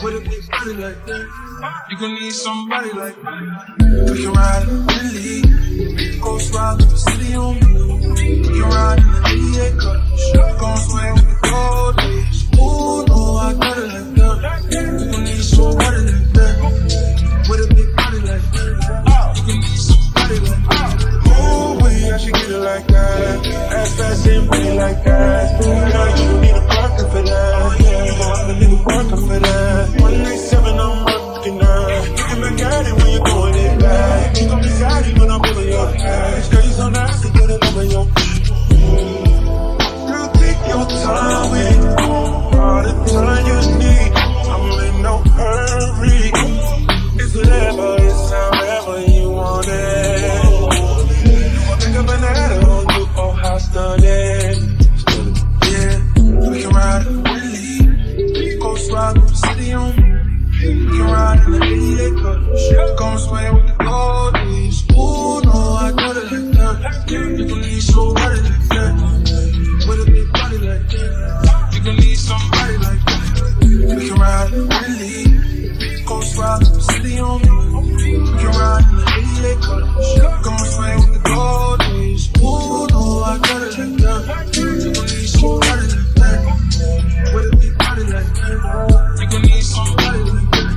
with a big body like that. You gon' need somebody like me. We can ride in the Bentley, ghost ride through the city on me. We can ride in the 88 cut, gon' swing with the gold days. Ooh, no, I got it like that. You gon' need somebody like that, with a big body like that. You gon' need somebody like that. Ooh, I should get it like that. Ass fast and booty like that. Now you don't need a partner for that. Yeah, you gon' have a nigga partner for that. 187, I'm working now. Looking back at it when you're doing it back. You gon' be sorry when I'm over your ass. Girl, you so nice to get it over your. Girl, take your time with it. All the time you need. I'm in no hurry. It's whatever, it's however you want it. A banana on you, oh, how stunning. Yeah, we can ride in the Bentley, ghost ride through the city on me. We can ride in the 88 cut, gon' swing with the goldies. Ooh, no, I got it like that. You gon' need somebody like that, with a big body like that. You gon' need somebody like that. We can ride in the Bentley, ghost ride through the city on me. We can ride in the 88 cut, gon' swing with the goldies. Ooh, no, I got it like that. You gon' need somebody like that, with a big body like that. You gon' need somebody like that.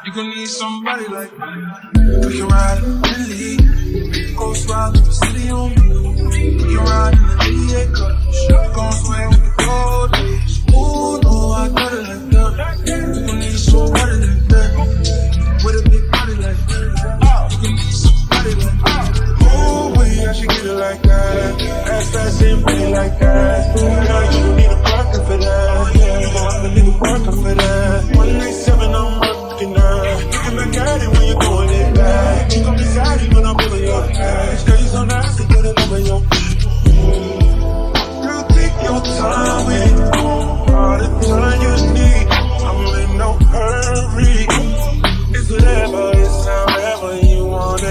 You gon' need somebody like me. We can ride in the Bentley, ghost ride through the city on me. We can ride in the 88 cut, gon' swing with the gold days. Ooh, no, I got it like that. You gon' need somebody like that, with a big body like that. You gon' need somebody like that. Ooh, I should get it like that. Ass fast and booty like that. Now you don't need a partner for that. Yeah, you gon' have a nigga partner for that. 187, I'm working now. Looking back at it when you're doing it back. You gon' be sorry when I'm over your ass. Girl, you so nice to get it over your. Girl, take your time with it. All the time you need. I'm in no hurry. It's whatever, it's however you want it.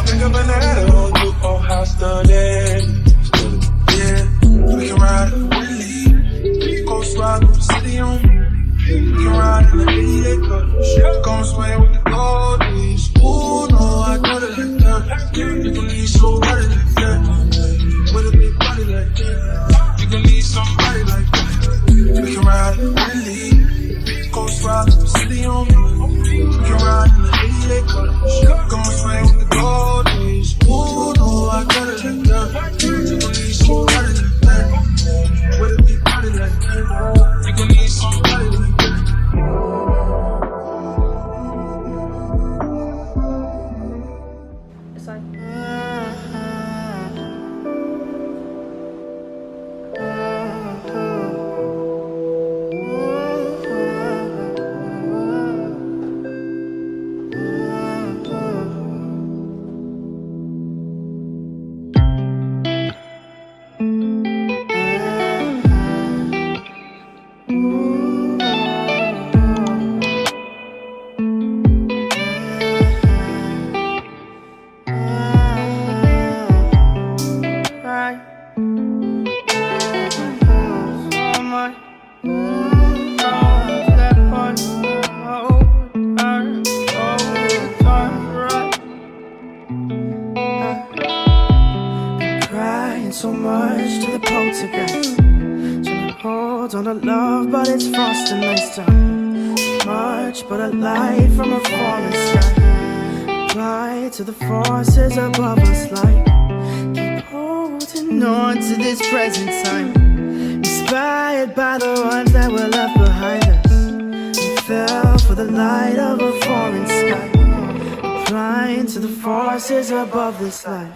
Take a banana on you, oh, how stunning. Yeah, we can ride in the Bentley, ghost ride through the city on me. We can ride in the 88 cut, gon' swing with the goldies. Ooh, no, I got it like that. You gon' need somebody like that, with a big body like that. You gon' need somebody like that. We can ride in the Bentley, ghost ride through the city on me. We can ride in the 88 cut, gon' swing with the goldies. Ooh, no, I got it like that. You gon' need somebody like that, with a big body like that. You gon' need somebody like that. So much to the poltergeist. Trying to hold on to love, but it's frost and nice time. Much but a light from a falling sky. Apply to the forces above us like. Keep holding on to this present time. Inspired by the ones that were left behind us. We fell for the light of a foreign sky. Applying to the forces above this life.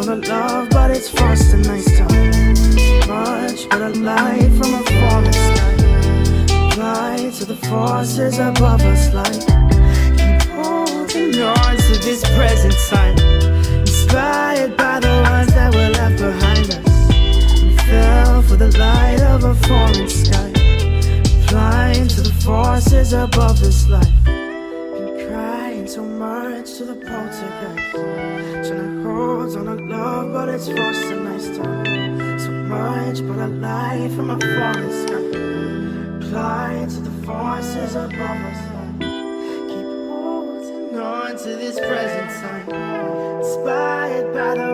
on a love, but it's frost and nice time. Much but a light from a falling sky. Apply to the forces above us like keep holding on to this present time. Inspired by the ones that were left behind us. We fell for the light of a falling sky. Flying to the forces above this life. Been crying so much to the poltergeist. Trying to hold on a love, but it's frost and nice time. So much but a light from a falling sky. Flying to the forces above us like keep holding on to this present time. Inspired by the